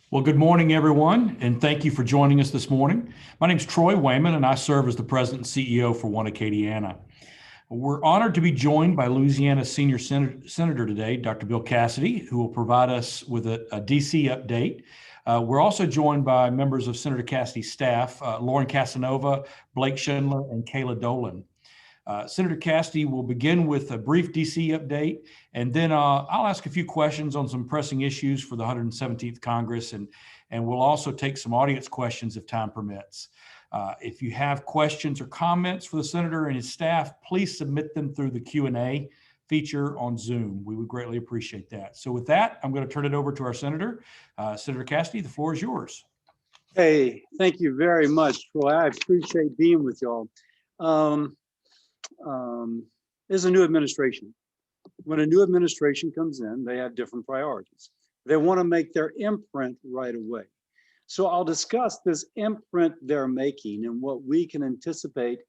Well, good morning, everyone, and thank you for joining us this morning. My name is Troy Wayman, and I serve as the President and CEO for One Acadiana. We're honored to be joined by Louisiana's senior senator today, Dr. Bill Cassidy, who will provide us with a DC update. We're also joined by members of Senator Cassidy's staff, Lauren Casanova, Blake Schindler, and Kayla Dolan. Senator Cassidy will begin with a brief DC update, and then I'll ask a few questions on some pressing issues for the 117th Congress, and we'll also take some audience questions if time permits. If you have questions or comments for the senator and his staff, please submit them through the Q&A feature on Zoom. We would greatly appreciate that. So with that, I'm going to turn it over to our senator. Senator Cassidy, the floor is yours. Hey, thank you very much, Troy. I appreciate being with y'all. There's a new administration. When a new administration comes in, they have different priorities. They want to make their imprint right away. So I'll discuss this imprint they're making and what we can anticipate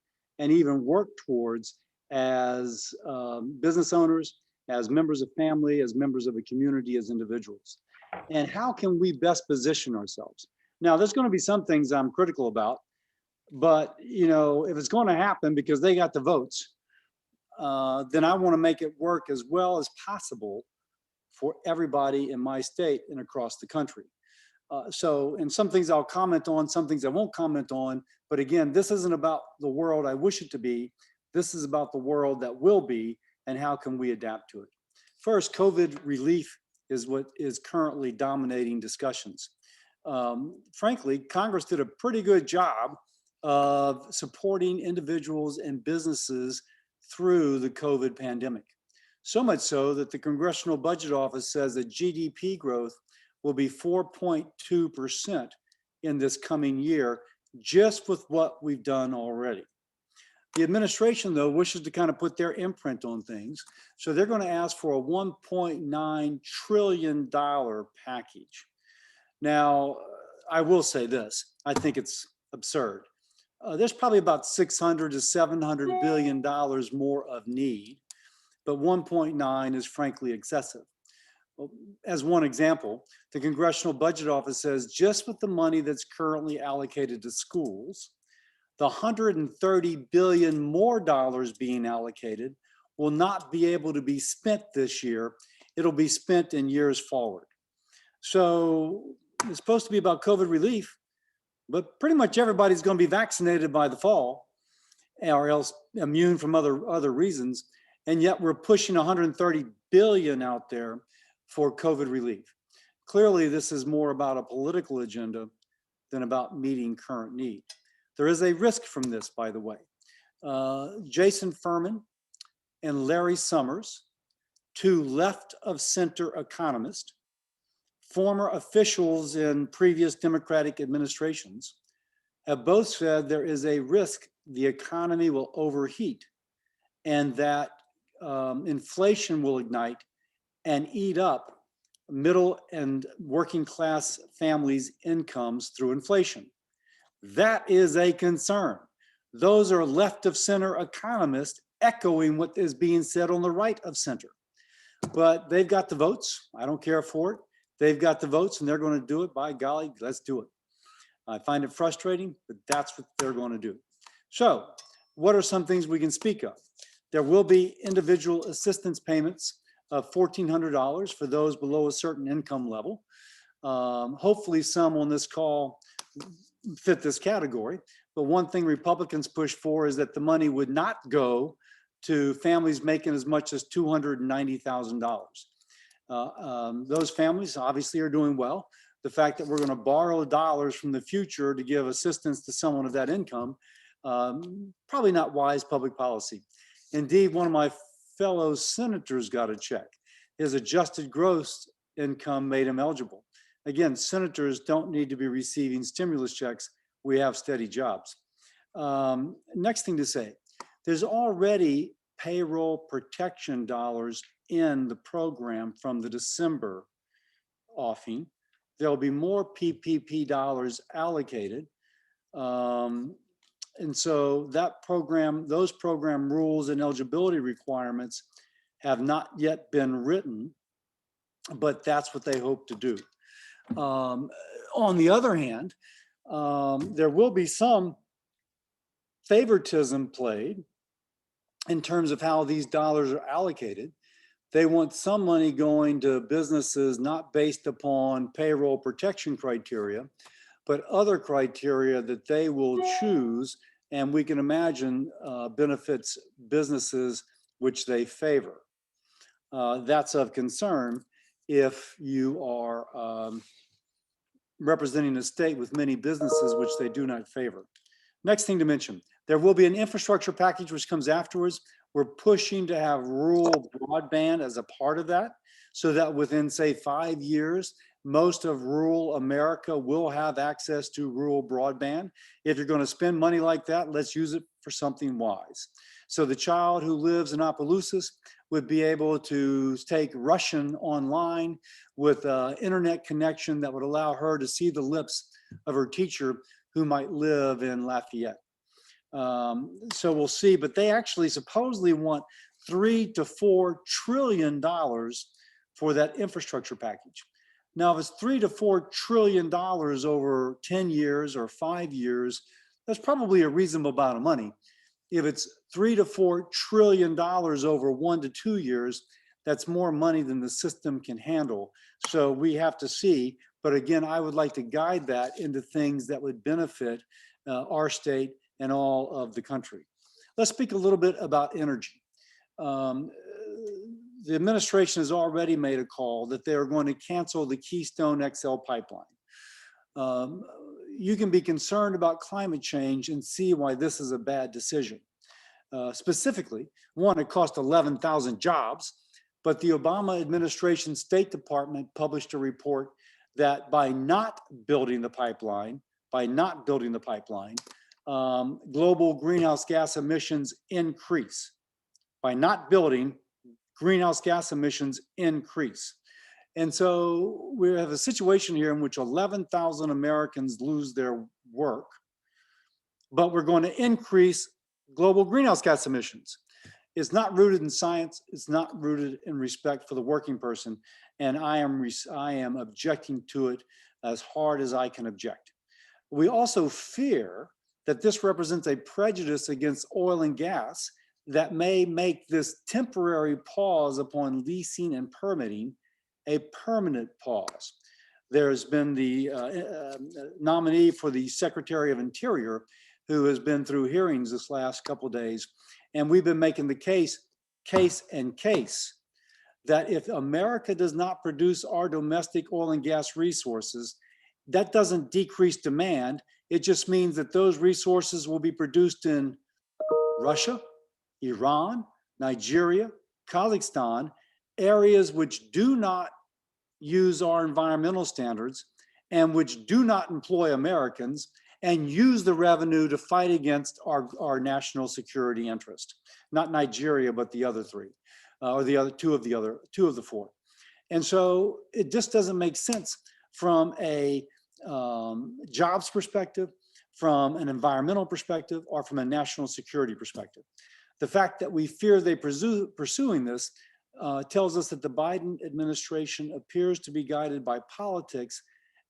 and even work towards as business owners, as members of family, as members of a community, as individuals. And how can we best position ourselves? Now, there's going to be some things I'm critical about, but if it's going to happen because they got the votes, then I want to make it work as well as possible for everybody in my state and across the country. And some things I'll comment on, some things I won't comment on. But again, this isn't about the world I wish it to be. This is about the world that will be, and how can we adapt to it. First, COVID relief is what is currently dominating discussions. Frankly, Congress did a pretty good job of supporting individuals and businesses through the COVID pandemic. So much so that the Congressional Budget Office says that GDP growth will be 4.2% in this coming year, just with what we've done already. The administration, though, wishes to kind of put their imprint on things. So they're going to ask for a $1.9 trillion package. Now, I will say this, I think it's absurd. There's probably about $600 to $700 billion more of need, but 1.9 is frankly excessive. As one example, the Congressional Budget Office says just with the money that's currently allocated to schools, the $130 billion more dollars being allocated will not be able to be spent this year. It'll be spent in years forward. So it's supposed to be about COVID relief, but pretty much everybody's going to be vaccinated by the fall, or else immune from other reasons. And yet we're pushing 130 billion out there for COVID relief. Clearly, this is more about a political agenda than about meeting current need. There is a risk from this, by the way. Jason Furman and Larry Summers, two left of center economists, former officials in previous Democratic administrations, have both said there is a risk the economy will overheat and that inflation will ignite and eat up middle and working class families' incomes through inflation. That is a concern. Those are left of center economists echoing what is being said on the right of center. But they've got the votes. I don't care for it. They've got the votes and they're going to do it. By golly, let's do it. I find it frustrating, but that's what they're going to do. So what are some things we can speak of? There will be individual assistance payments of $1,400 for those below a certain income level. Hopefully some on this call fit this category. But one thing Republicans push for is that the money would not go to families making as much as $290,000. Those families obviously are doing well. The fact that we're going to borrow dollars from the future to give assistance to someone of that income, probably not wise public policy. Indeed, one of my fellow senators got a check. His adjusted gross income made him eligible. Again, senators don't need to be receiving stimulus checks. We have steady jobs. Next thing to say, there's already payroll protection dollars in the program from the December offing. There'll be more PPP dollars allocated. And so that program, those program rules and eligibility requirements have not yet been written, but that's what they hope to do. Um, on the other hand, there will be some favoritism played in terms of how these dollars are allocated. They want some money going to businesses not based upon payroll protection criteria, but other criteria that they will choose, and we can imagine benefits businesses which they favor. That's of concern if you are representing a state with many businesses which they do not favor. Next thing to mention, there will be an infrastructure package which comes afterwards. We're pushing to have rural broadband as a part of that, so that within, say, 5 years, most of rural America will have access to rural broadband. If you're going to spend money like that, let's use it for something wise. So the child who lives in Opelousas would be able to take Russian online with an internet connection that would allow her to see the lips of her teacher who might live in Lafayette. So we'll see, but they actually supposedly want $3 to $4 trillion for that infrastructure package. Now, if it's $3 to $4 trillion over 10 years or 5 years, that's probably a reasonable amount of money. If it's $3 to $4 trillion over 1 to 2 years, that's more money than the system can handle. So we have to see. But again, I would like to guide that into things that would benefit our state and all of the country. Let's speak a little bit about energy. The administration has already made a call that they are going to cancel the Keystone XL pipeline. You can be concerned about climate change and see why this is a bad decision. Specifically, one, it cost 11,000 jobs, but the Obama administration State Department published a report that by not building the pipeline, global greenhouse gas emissions increase. By not building, greenhouse gas emissions increase. And so we have a situation here in which 11,000 Americans lose their work, but we're going to increase global greenhouse gas emissions. It's not rooted in science. It's not rooted in respect for the working person. And I am objecting to it as hard as I can object. We also fear that this represents a prejudice against oil and gas that may make this temporary pause upon leasing and permitting a permanent pause. There's been the nominee for the Secretary of Interior who has been through hearings this last couple of days, and we've been making the case that if America does not produce our domestic oil and gas resources, that doesn't decrease demand. It just means that those resources will be produced in Russia, Iran, Nigeria, Kazakhstan, areas which do not use our environmental standards and which do not employ Americans, and use the revenue to fight against our national security interest. Not Nigeria, but the other three, or the other two of the four. And so it just doesn't make sense from a jobs perspective, from an environmental perspective, or from a national security perspective. The fact that we fear they pursuing this tells us that the Biden administration appears to be guided by politics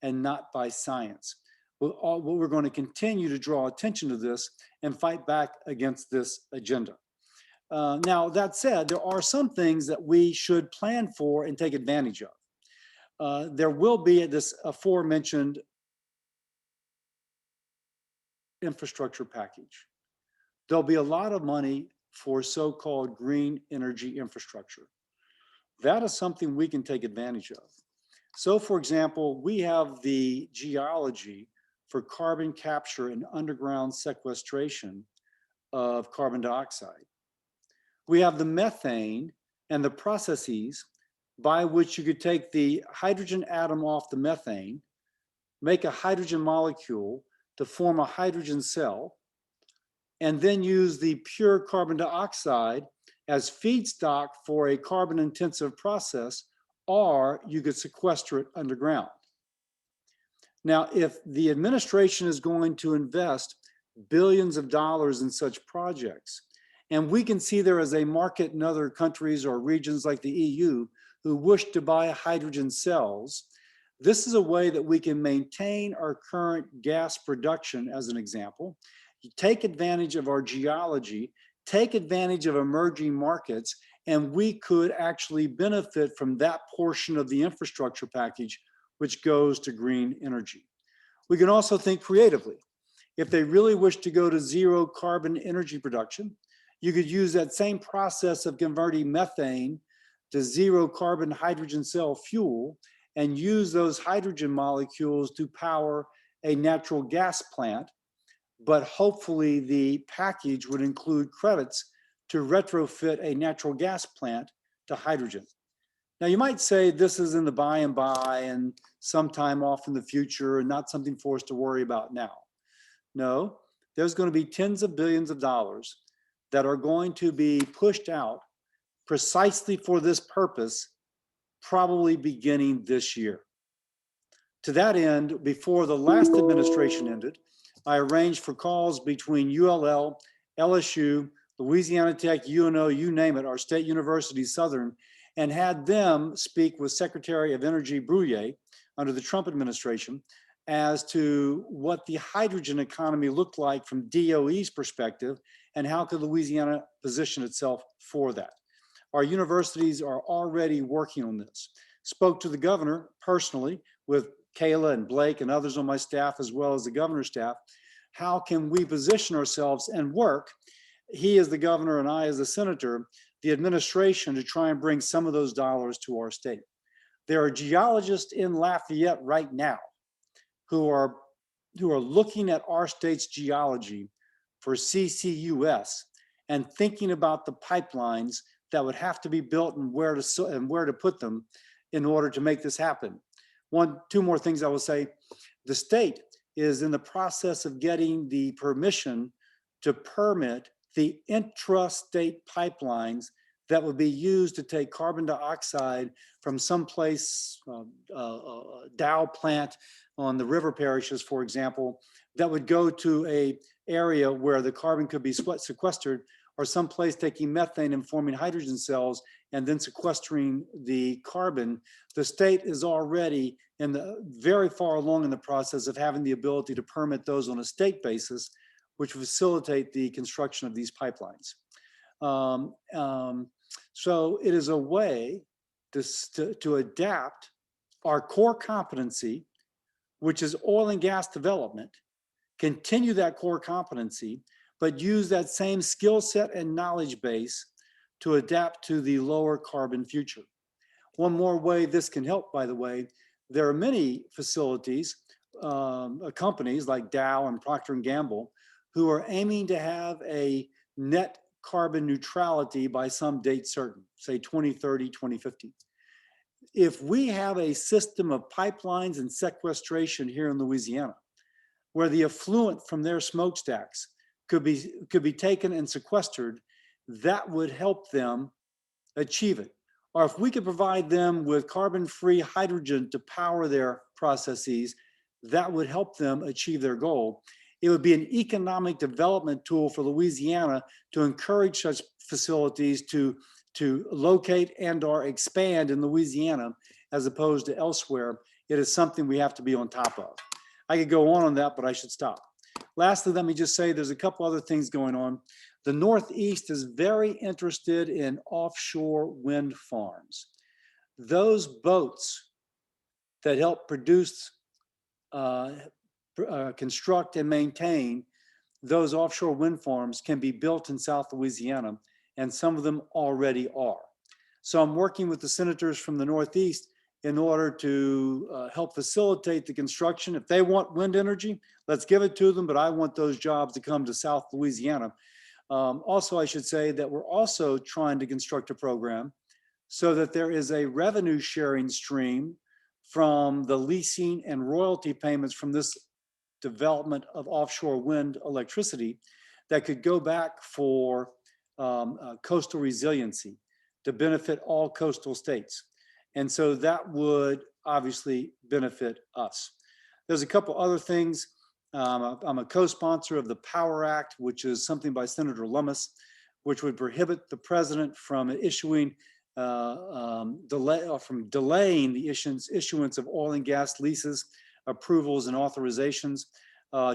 and not by science. We're going to continue to draw attention to this and fight back against this agenda. Now, that said, there are some things that we should plan for and take advantage of. There will be this aforementioned infrastructure package. There'll be a lot of money for so-called green energy infrastructure. That is something we can take advantage of. So, for example, we have the geology for carbon capture and underground sequestration of carbon dioxide. We have the methane and the processes by which you could take the hydrogen atom off the methane, make a hydrogen molecule to form a hydrogen cell, and then use the pure carbon dioxide as feedstock for a carbon-intensive process, or you could sequester it underground. Now, if the administration is going to invest billions of dollars in such projects, and we can see there is a market in other countries or regions like the EU who wish to buy hydrogen cells, This is a way that we can maintain our current gas production, as an example. You take advantage of our geology, take advantage of emerging markets, and we could actually benefit from that portion of the infrastructure package which goes to green energy. We can also think creatively. If they really wish to go to zero carbon energy production, you could use that same process of converting methane to zero carbon hydrogen cell fuel and use those hydrogen molecules to power a natural gas plant. But hopefully the package would include credits to retrofit a natural gas plant to hydrogen. Now you might say this is in the by and by and sometime off in the future and not something for us to worry about now. No, there's going to be tens of billions of dollars that are going to be pushed out precisely for this purpose, probably beginning this year. To that end, before the last administration ended, I arranged for calls between ULL, LSU, Louisiana Tech, UNO, you name it, our state university, Southern, and had them speak with Secretary of Energy Brouillet under the Trump administration as to what the hydrogen economy looked like from DOE's perspective and how could Louisiana position itself for that. Our universities are already working on this. Spoke to the governor personally with Kayla and Blake and others on my staff, as well as the governor's staff. How can we position ourselves and work, he as the governor and I as the senator, the administration, to try and bring some of those dollars to our state. There are geologists in Lafayette right now who are looking at our state's geology for CCUS and thinking about the pipelines that would have to be built and where to put them in order to make this happen. Two more things I will say. The state is in the process of getting the permission to permit the intrastate pipelines that would be used to take carbon dioxide from someplace, Dow plant on the river parishes, for example, that would go to a area where the carbon could be sequestered, or someplace taking methane and forming hydrogen cells and then sequestering the carbon. The state is already very far along in the process of having the ability to permit those on a state basis, which will facilitate the construction of these pipelines. So it is a way to adapt our core competency, which is oil and gas development, continue that core competency, but use that same skill set and knowledge base to adapt to the lower carbon future. One more way this can help, by the way, there are many facilities, companies like Dow and Procter & Gamble, who are aiming to have a net carbon neutrality by some date certain, say 2030, 2050. If we have a system of pipelines and sequestration here in Louisiana, where the effluent from their smokestacks could be taken and sequestered, that would help them achieve it. Or if we could provide them with carbon-free hydrogen to power their processes, that would help them achieve their goal. It would be an economic development tool for Louisiana to encourage such facilities to locate and or expand in Louisiana as opposed to elsewhere. It is something we have to be on top of. I could go on that, but I should stop. Lastly, let me just say there's a couple other things going on. The Northeast is very interested in offshore wind farms. Those boats that help produce, construct and maintain those offshore wind farms can be built in South Louisiana, and some of them already are. So I'm working with the senators from the Northeast in order to help facilitate the construction. If they want wind energy, let's give it to them, but I want those jobs to come to South Louisiana. Also, I should say that we're also trying to construct a program so that there is a revenue sharing stream from the leasing and royalty payments from this development of offshore wind electricity that could go back for coastal resiliency to benefit all coastal states. And so that would obviously benefit us. There's a couple other things. I'm a co-sponsor of the Power Act, which is something by Senator Lummis, which would prohibit the president from issuing delaying the issuance of oil and gas leases, approvals, and authorizations.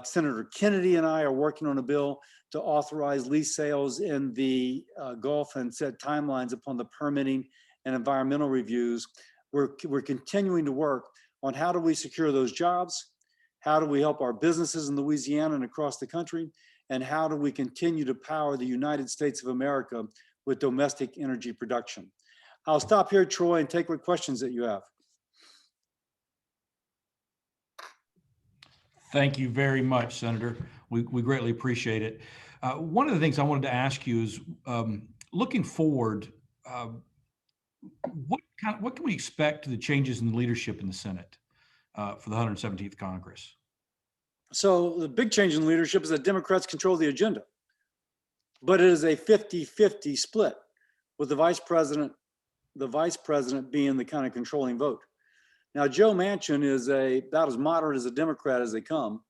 Senator Kennedy and I are working on a bill to authorize lease sales in the Gulf and set timelines upon the permitting and environmental reviews. We're continuing to work on how do we secure those jobs, how do we help our businesses in Louisiana and across the country, and how do we continue to power the United States of America with domestic energy production. I'll stop here, Troy, and take what questions that you have. Thank you very much, Senator. We greatly appreciate it. One of the things I wanted to ask you is, looking forward, what can we expect to the changes in leadership in the Senate for the 117th Congress? So the big change in leadership is that Democrats control the agenda, but it is a 50-50 split, with the vice president being the kind of controlling vote. Now, Joe Manchin is about as moderate as a Democrat as they come,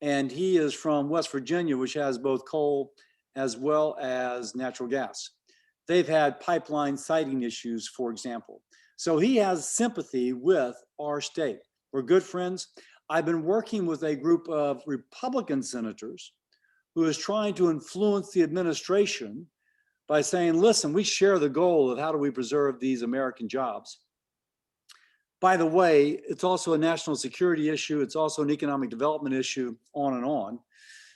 and he is from West Virginia, which has both coal as well as natural gas. They've had pipeline siting issues, for example. So he has sympathy with our state. We're good friends. I've been working with a group of Republican senators who is trying to influence the administration by saying, listen, we share the goal of how do we preserve these American jobs. By the way, it's also a national security issue. It's also an economic development issue, on and on.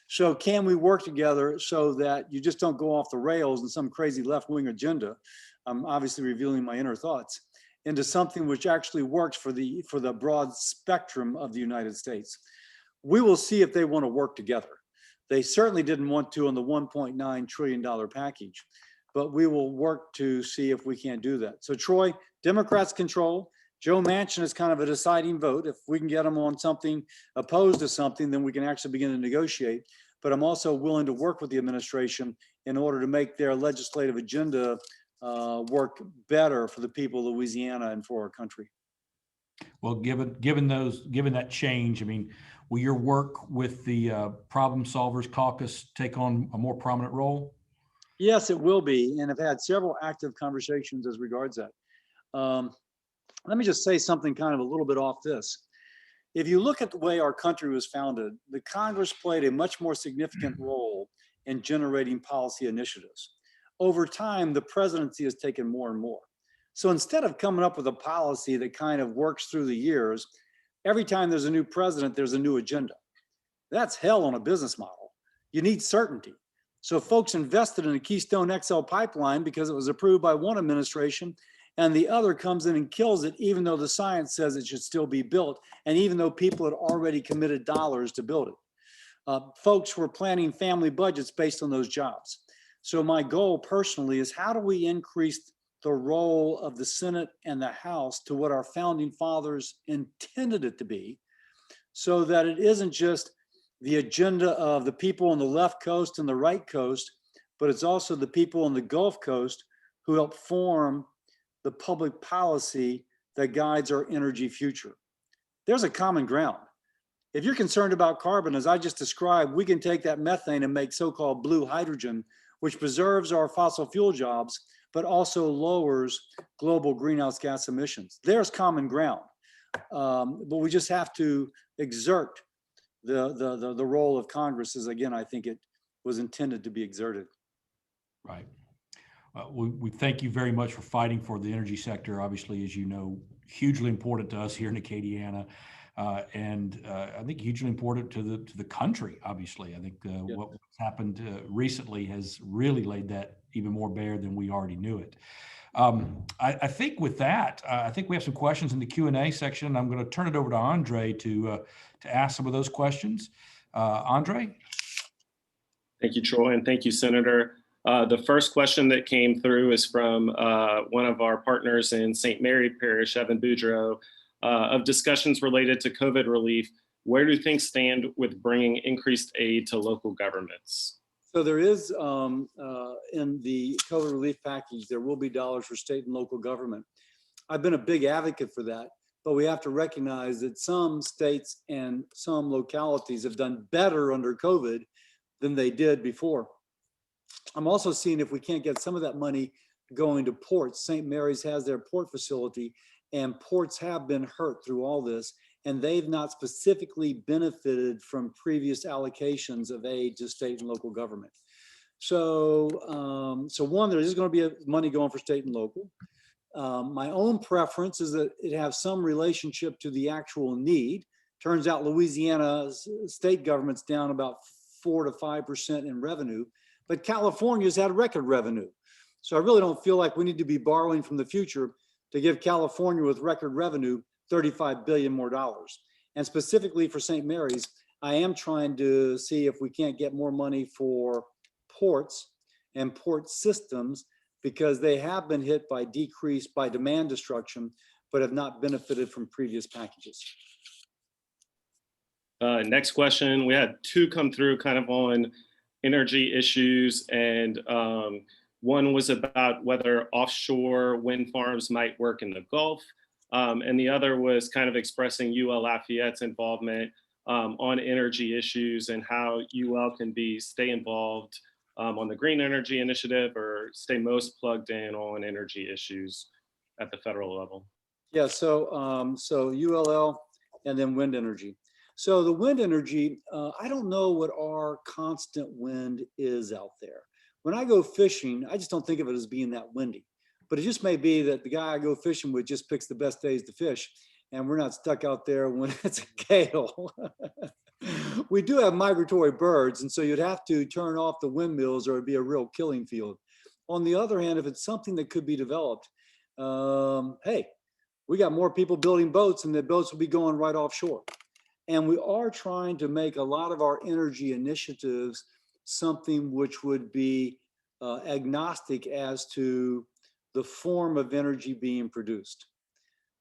So can we work together so that you just don't go off the rails in some crazy left-wing agenda? I'm obviously revealing my inner thoughts, into something which actually works for the broad spectrum of the United States. We will see if they want to work together. They certainly didn't want to on the $1.9 trillion package, but we will work to see if we can't do that. So Troy, Democrats control. Joe Manchin is kind of a deciding vote. If we can get him on something opposed to something, then we can actually begin to negotiate. But I'm also willing to work with the administration in order to make their legislative agenda work better for the people of Louisiana and for our country. Well, given that change, I mean, will your work with the Problem Solvers Caucus take on a more prominent role? Yes, it will be, and I've had several active conversations as regards that. Let me just say something kind of a little bit off this. If you look at the way our country was founded, the Congress played a much more significant role in generating policy initiatives. Over time, the presidency has taken more and more. So instead of coming up with a policy that kind of works through the years, every time there's a new president, there's a new agenda. That's hell on a business model. You need certainty. So folks invested in a Keystone XL pipeline because it was approved by one administration, and the other comes in and kills it, even though the science says it should still be built, and even though people had already committed dollars to build it. Folks were planning family budgets based on those jobs. So my goal personally is, how do we increase the role of the Senate and the House to what our founding fathers intended it to be, so that it isn't just the agenda of the people on the left coast and the right coast, but it's also the people on the Gulf Coast who help form the public policy that guides our energy future. There's a common ground. If you're concerned about carbon, as I just described, we can take that methane and make so-called blue hydrogen, which preserves our fossil fuel jobs, but also lowers global greenhouse gas emissions. There's common ground, but we just have to exert the role of Congress, as again, I think it was intended to be exerted. Right. We thank you very much for fighting for the energy sector. Obviously, as you know, hugely important to us here in Acadiana, and I think hugely important to the country. Obviously, I think what's happened recently has really laid that even more bare than we already knew it. I think with that, I think we have some questions in the Q&A section. I'm going to turn it over to Andre to ask some of those questions. Andre? Thank you, Troy, and thank you, Senator. The first question that came through is from one of our partners in St. Mary Parish, Evan Boudreau, of discussions related to COVID relief. Where do things stand with bringing increased aid to local governments? So there is, in the COVID relief package, there will be dollars for state and local government. I've been a big advocate for that, but we have to recognize that some states and some localities have done better under COVID than they did before. I'm also seeing if we can't get some of that money going to ports. St. Mary's has their port facility, and ports have been hurt through all this, and they've not specifically benefited from previous allocations of aid to state and local government. So, so one, there is going to be money going for state and local. My own preference is that it have some relationship to the actual need. Turns out Louisiana's state government's down about 4 to 5% in revenue, but California's had record revenue. So I really don't feel like we need to be borrowing from the future to give California with record revenue $35 billion more dollars. And specifically for St. Mary's, I am trying to see if we can't get more money for ports and port systems, because they have been hit by demand destruction, but have not benefited from previous packages. Next question. We had two come through kind of on energy issues, and one was about whether offshore wind farms might work in the Gulf, and the other was kind of expressing UL Lafayette's involvement on energy issues and how UL can stay involved on the green energy initiative, or stay most plugged in on energy issues at the federal level. Yeah, so so ULL and then wind energy. So the wind energy, I don't know what our constant wind is out there. When I go fishing, I just don't think of it as being that windy, but it just may be that the guy I go fishing with just picks the best days to fish, and we're not stuck out there when it's a gale. We do have migratory birds, and so you'd have to turn off the windmills or it'd be a real killing field. On the other hand, if it's something that could be developed, hey, we got more people building boats, and the boats will be going right offshore. And we are trying to make a lot of our energy initiatives something which would be agnostic as to the form of energy being produced.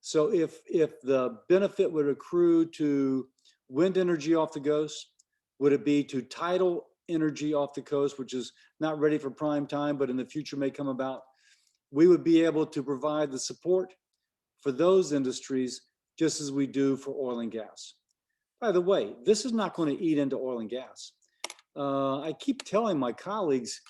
So if the benefit would accrue to wind energy off the coast, would it be to tidal energy off the coast, which is not ready for prime time, but in the future may come about? We would be able to provide the support for those industries just as we do for oil and gas. By the way, this is not going to eat into oil and gas. I keep telling my colleagues,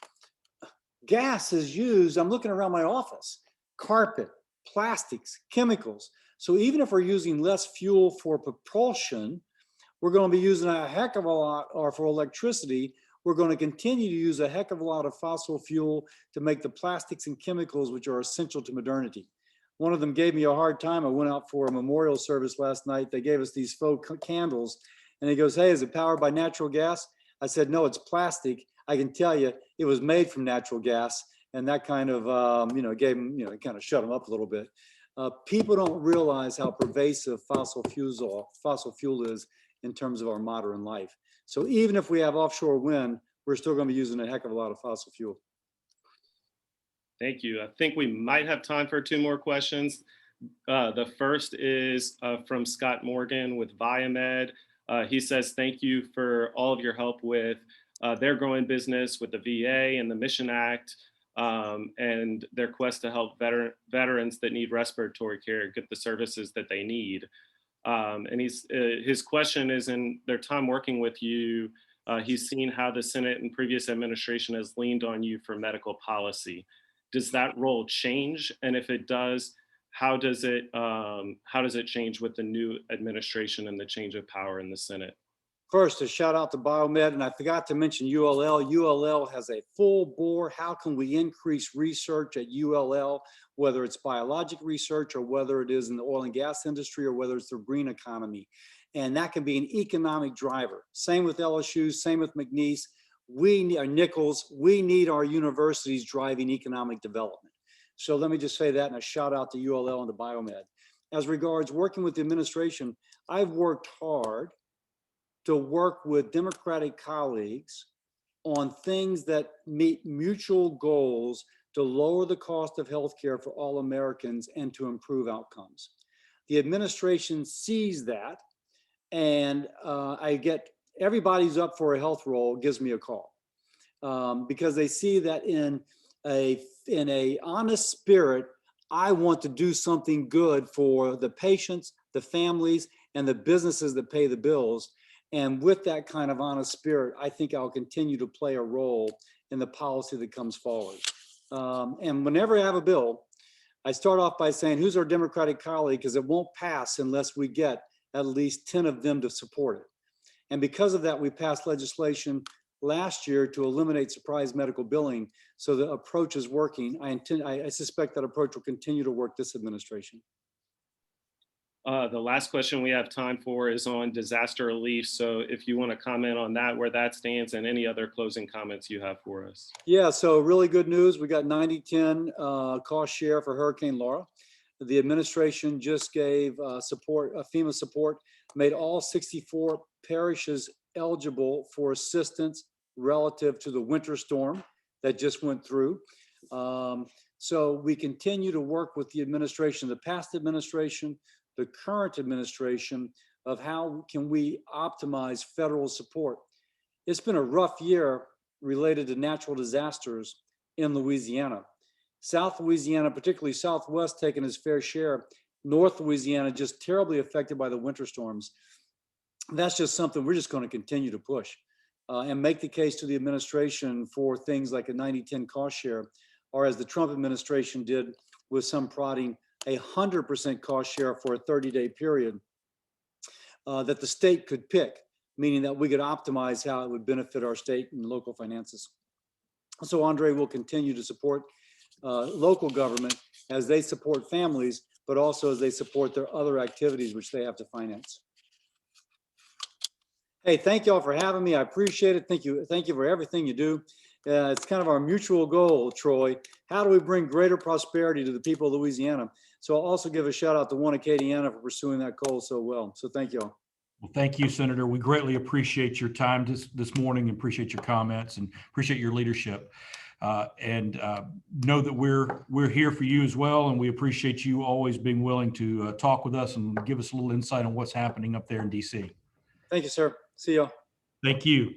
gas is used, I'm looking around my office, carpet, plastics, chemicals. So even if we're using less fuel for propulsion, we're going to be using a heck of a lot, or for electricity, we're going to continue to use a heck of a lot of fossil fuel to make the plastics and chemicals which are essential to modernity. One of them gave me a hard time. I went out for a memorial service last night. They gave us these faux candles, and he goes, "Hey, is it powered by natural gas?" I said, "No, it's plastic. I can tell you it was made from natural gas." And that kind of, gave him, kind of shut him up a little bit. People don't realize how pervasive fossil fuel is in terms of our modern life. So even if we have offshore wind, we're still going to be using a heck of a lot of fossil fuel. Thank you. I think we might have time for two more questions. The first is from Scott Morgan with Viamed. He says, "Thank you for all of your help with their growing business with the VA and the Mission Act, and their quest to help veterans that need respiratory care get the services that they need." And his question is, in their time working with you, he's seen how the Senate and previous administration has leaned on you for medical policy. Does that role change? And if it does, how does it change with the new administration and the change of power in the Senate? First, a shout out to Biomed, and I forgot to mention ULL. ULL has a full bore. How can we increase research at ULL, whether it's biologic research or whether it is in the oil and gas industry or whether it's the green economy? And that can be an economic driver. Same with LSU, same with McNeese. Nichols, we need our universities driving economic development. So let me just say that, and a shout out to ULL and to Biomed. As regards working with the administration, I've worked hard to work with Democratic colleagues on things that meet mutual goals to lower the cost of healthcare for all Americans and to improve outcomes. The administration sees that, and everybody's up for a health role gives me a call, because they see that in a honest spirit, I want to do something good for the patients, the families, and the businesses that pay the bills. And with that kind of honest spirit, I think I'll continue to play a role in the policy that comes forward. And whenever I have a bill, I start off by saying, who's our Democratic colleague? Because it won't pass unless we get at least 10 of them to support it. And because of that, we passed legislation last year to eliminate surprise medical billing. So the approach is working. I suspect that approach will continue to work this administration. The last question we have time for is on disaster relief. So if you want to comment on that, where that stands, and any other closing comments you have for us. Yeah, so really good news. We got 90/10 cost share for Hurricane Laura. The administration just gave support, FEMA support, made all 64 parishes eligible for assistance relative to the winter storm that just went through. So we continue to work with the administration, the past administration, the current administration, of how can we optimize federal support. It's been a rough year related to natural disasters in Louisiana. South Louisiana, particularly Southwest, taking its fair share. North Louisiana just terribly affected by the winter storms. That's just something we're just going to continue to push and make the case to the administration for things like a 90/10 cost share, or as the Trump administration did with some prodding, 100% cost share for a 30-day period that the state could pick, meaning that we could optimize how it would benefit our state and local finances. So Andre will continue to support local government as they support families, but also as they support their other activities which they have to finance. Hey, thank you all for having me. I appreciate it. Thank you for everything you do. It's kind of our mutual goal, Troy. How do we bring greater prosperity to the people of Louisiana? So I'll also give a shout out to One Acadiana for pursuing that goal so well. So thank you all. Well, thank you, Senator. We greatly appreciate your time this morning and appreciate your comments and appreciate your leadership. And know that we're here for you as well. And we appreciate you always being willing to talk with us and give us a little insight on what's happening up there in DC. Thank you, sir. See y'all. Thank you.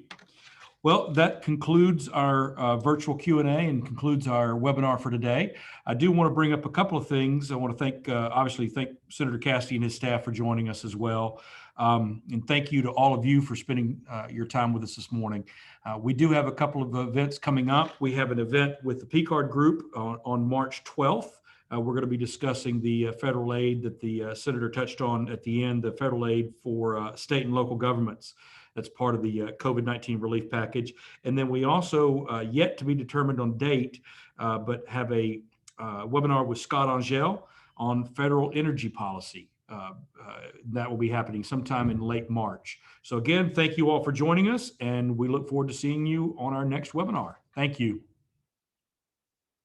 Well, that concludes our virtual Q&A and concludes our webinar for today. I do want to bring up a couple of things. I want to obviously thank Senator Cassidy and his staff for joining us as well. And thank you to all of you for spending your time with us this morning. We do have a couple of events coming up. We have an event with the PCARD group on March 12th. We're going to be discussing the federal aid that the Senator touched on at the end, the federal aid for state and local governments. That's part of the COVID-19 relief package. And then we also, yet to be determined on date, but have a webinar with Scott Angel on federal energy policy. That will be happening sometime in late March. So again, thank you all for joining us, and we look forward to seeing you on our next webinar. Thank you.